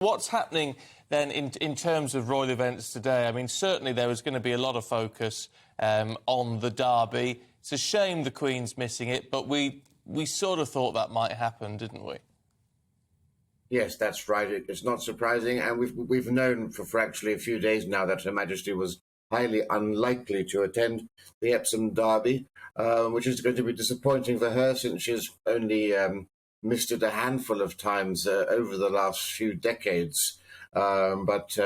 What's happening then in terms of royal events today? I mean, certainly there was going to be a lot of focus on the Derby. It's a shame the Queen's missing it, but we sort of thought that might happen, didn't we? Yes, that's right. It's not surprising, and we've known for actually a few days now that Her Majesty was highly unlikely to attend the Epsom Derby, which is going to be disappointing for her since she's only missed it a handful of times over the last few decades. But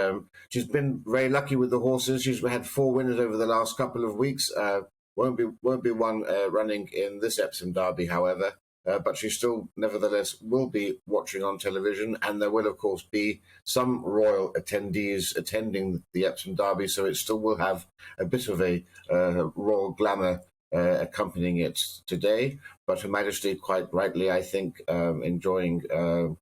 she's been very lucky with the horses. She's had 4 winners over the last couple of weeks. Won't be one running in this Epsom Derby, however. But she still, nevertheless, will be watching on television, and there will, of course, be some royal attendees attending the Epsom Derby, so it still will have a bit of a royal glamour accompanying it today. But Her Majesty, quite rightly, I think, enjoying the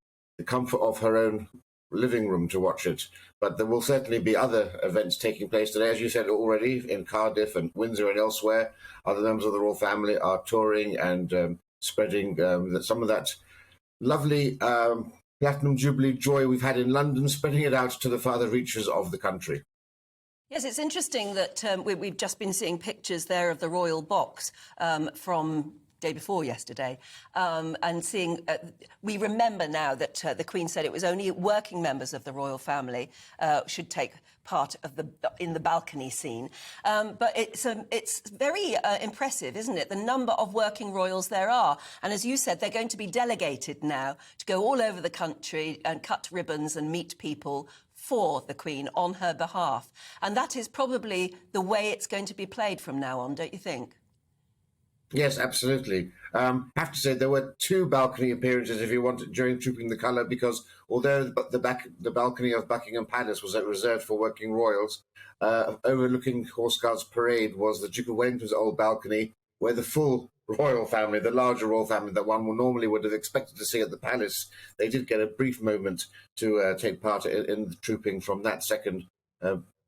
comfort of her own living room to watch it. But there will certainly be other events taking place today. As you said already, in Cardiff and Windsor and elsewhere, other members of the royal family are touring and spreading some of that lovely Platinum Jubilee joy we've had in London, spreading it out to the farther reaches of the country. Yes, it's interesting that we've just been seeing pictures there of the royal box from day before yesterday, and seeing we remember now that the Queen said it was only working members of the royal family should take part of in the balcony scene, but it's very impressive, isn't it, the number of working royals there are. And as you said, they're going to be delegated now to go all over the country and cut ribbons and meet people for the Queen on her behalf, and that is probably the way it's going to be played from now on, don't you think? Yes, absolutely. Have to say there were 2 balcony appearances, if you want, during Trooping the Colour, because although the balcony of Buckingham Palace was reserved for working royals, overlooking Horse Guards Parade was the Duke of Wellington's old balcony, where the full royal family, the larger royal family that one normally would have expected to see at the palace, they did get a brief moment to take part in the trooping from that second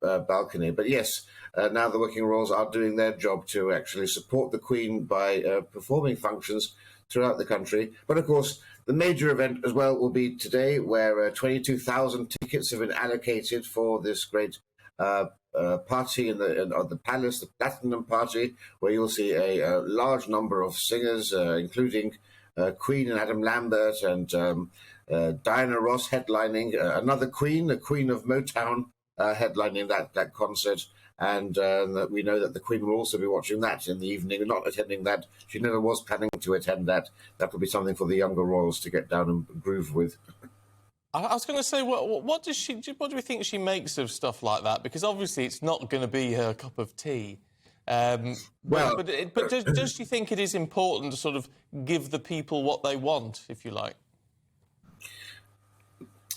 balcony. But yes, now the working royals are doing their job to actually support the Queen by performing functions throughout the country. But of course, the major event as well will be today, where 22,000 tickets have been allocated for this great party in the palace, the Platinum Party, where you'll see a large number of singers, including Queen and Adam Lambert and Diana Ross headlining, another Queen, the Queen of Motown, headlining that concert. And we know that the Queen will also be watching that in the evening, not attending that. She never was planning to attend that. That will be something for the younger royals to get down and groove with. I was going to say, what do we think she makes of stuff like that? Because obviously it's not going to be her cup of tea. But does she think it is important to sort of give the people what they want, if you like?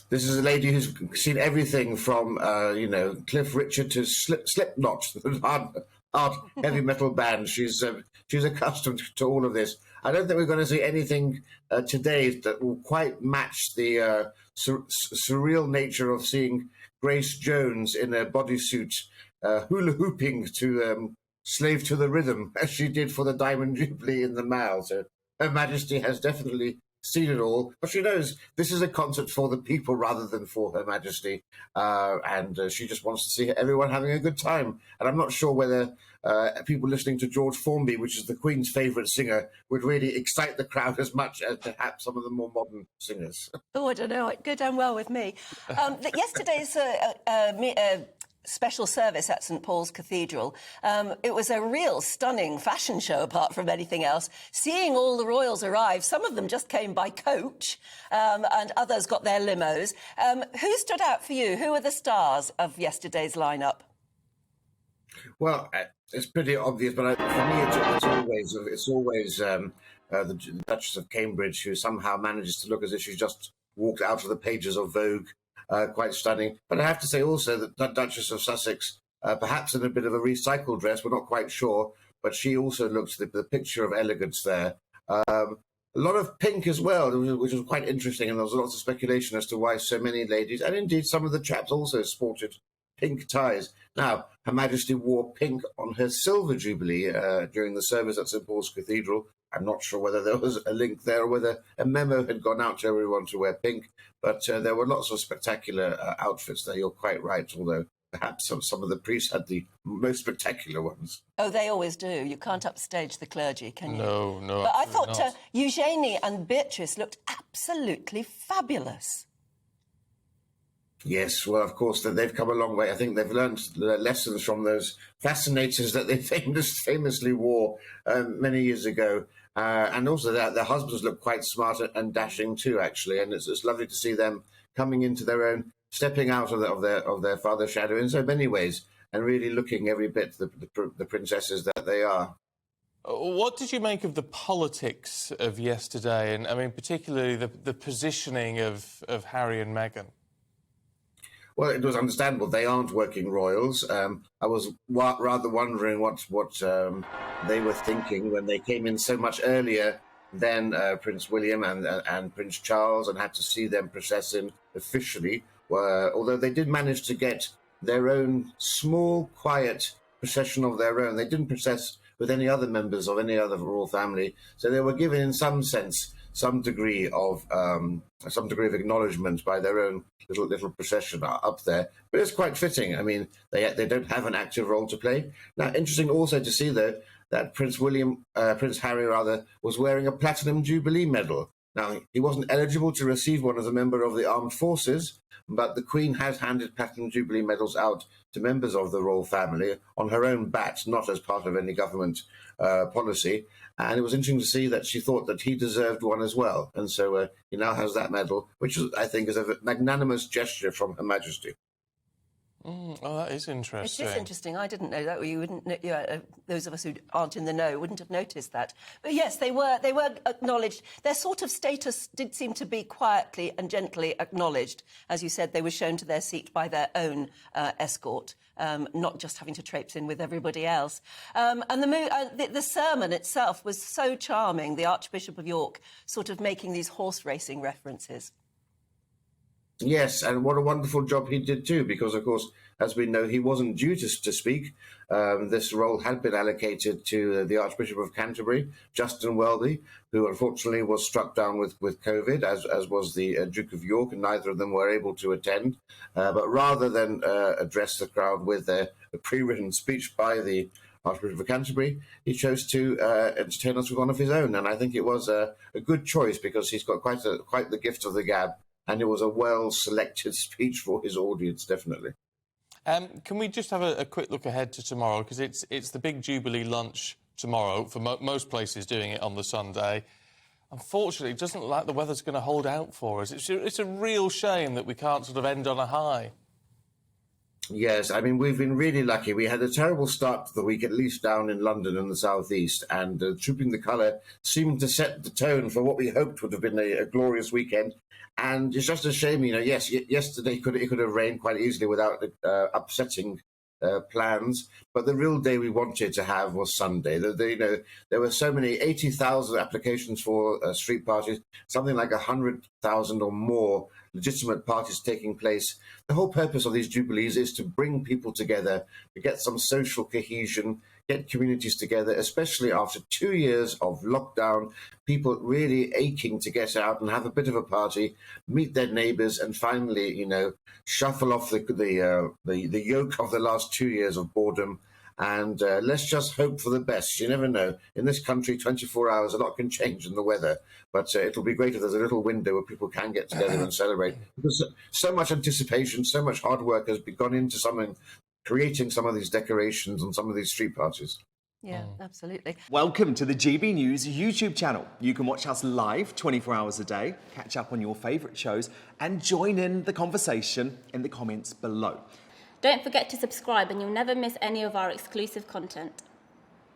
This is a lady who's seen everything from, Cliff Richard to Slipknot, hard heavy metal band. She's accustomed to all of this. I don't think we're going to see anything today that will quite match the surreal nature of seeing Grace Jones in a bodysuit hula hooping to Slave to the Rhythm, as she did for the Diamond Jubilee in the Mall. So Her Majesty has definitely seen it all, but she knows this is a concert for the people rather than for Her Majesty, and she just wants to see everyone having a good time. And I'm not sure whether people listening to George Formby, which is the Queen's favourite singer, would really excite the crowd as much as perhaps some of the more modern singers. Oh, I don't know. It'd go down well with me. Yesterday's special service at St Paul's Cathedral, it was a real stunning fashion show apart from anything else. Seeing all the royals arrive, some of them just came by coach, and others got their limos. Who stood out for you? Who were the stars of yesterday's lineup? Well, it's pretty obvious, but for me, it's always the Duchess of Cambridge, who somehow manages to look as if she's just walked out of the pages of Vogue. Quite stunning. But I have to say also that the Duchess of Sussex, perhaps in a bit of a recycled dress, we're not quite sure, but she also looks the picture of elegance there. A lot of pink as well, which was quite interesting, and there was lots of speculation as to why so many ladies, and indeed some of the chaps also sported pink ties. Now, Her Majesty wore pink on her Silver Jubilee during the service at St Paul's Cathedral, I'm not sure whether there was a link there or whether a memo had gone out to everyone to wear pink, but there were lots of spectacular outfits there. You're quite right, although perhaps some of the priests had the most spectacular ones. Oh, they always do. You can't upstage the clergy, can you? No, no. But I thought not. Eugenie and Beatrice looked absolutely fabulous. Yes, well, of course, they've come a long way. I think they've learned lessons from those fascinators that they famously wore many years ago. And also their husbands look quite smart and dashing too, actually. And it's lovely to see them coming into their own, stepping out of their father's shadow in so many ways, and really looking every bit the princesses that they are. What did you make of the politics of yesterday, and I mean particularly the positioning of Harry and Meghan? Well, it was understandable. They aren't working royals. I was rather wondering what they were thinking when they came in so much earlier than Prince William and Prince Charles, and had to see them process in officially. Although they did manage to get their own small, quiet procession of their own. They didn't process with any other members of any other royal family, so they were given, in some sense, some degree of acknowledgement by their own little procession up there. But it's quite fitting. I mean, they don't have an active role to play. Now, interesting also to see, though, that Prince Harry was wearing a Platinum Jubilee medal. Now, he wasn't eligible to receive one as a member of the armed forces, but the Queen has handed Platinum Jubilee medals out to members of the royal family on her own bat, not as part of any government policy. And it was interesting to see that she thought that he deserved one as well. And so he now has that medal, which I think is a magnanimous gesture from Her Majesty. Oh, that is interesting. It is interesting. I didn't know that. You wouldn't. Those of us who aren't in the know wouldn't have noticed that. But yes, they were acknowledged. Their sort of status did seem to be quietly and gently acknowledged. As you said, they were shown to their seat by their own escort, not just having to traipse in with everybody else. And the sermon itself was so charming. The Archbishop of York sort of making these horse racing references. Yes, and what a wonderful job he did too, because, of course, as we know, he wasn't due to speak. This role had been allocated to the Archbishop of Canterbury, Justin Welby, who unfortunately was struck down with COVID, as was the Duke of York, and neither of them were able to attend. But rather than address the crowd with a pre-written speech by the Archbishop of Canterbury, he chose to entertain us with one of his own. And I think it was a good choice, because he's got quite the gift of the gab. And it was a well-selected speech for his audience, definitely. Can we just have a quick look ahead to tomorrow? Because it's the big Jubilee lunch tomorrow, for most places doing it on the Sunday. Unfortunately, it doesn't look like the weather's going to hold out for us. It's a real shame that we can't sort of end on a high. Yes, I mean, we've been really lucky. We had a terrible start to the week, at least down in London and the southeast, and Trooping the Colour seemed to set the tone for what we hoped would have been a glorious weekend. And it's just a shame, yes, yesterday it could have rained quite easily without upsetting plans. But the real day we wanted to have was Sunday. There were so many, 80,000 applications for street parties, something like 100,000 or more legitimate parties taking place. The whole purpose of these Jubilees is to bring people together, to get some social cohesion, get communities together, especially after 2 years of lockdown, people really aching to get out and have a bit of a party, meet their neighbours, and finally, shuffle off the yoke of the last 2 years of boredom. And let's just hope for the best. You never know. In this country, 24 hours, a lot can change in the weather. But it'll be great if there's a little window where people can get together and celebrate. Because so much anticipation, so much hard work has gone into creating some of these decorations and some of these street parties. Yeah, absolutely. Welcome to the GB News YouTube channel. You can watch us live 24 hours a day, catch up on your favourite shows, and join in the conversation in the comments below. Don't forget to subscribe and you'll never miss any of our exclusive content.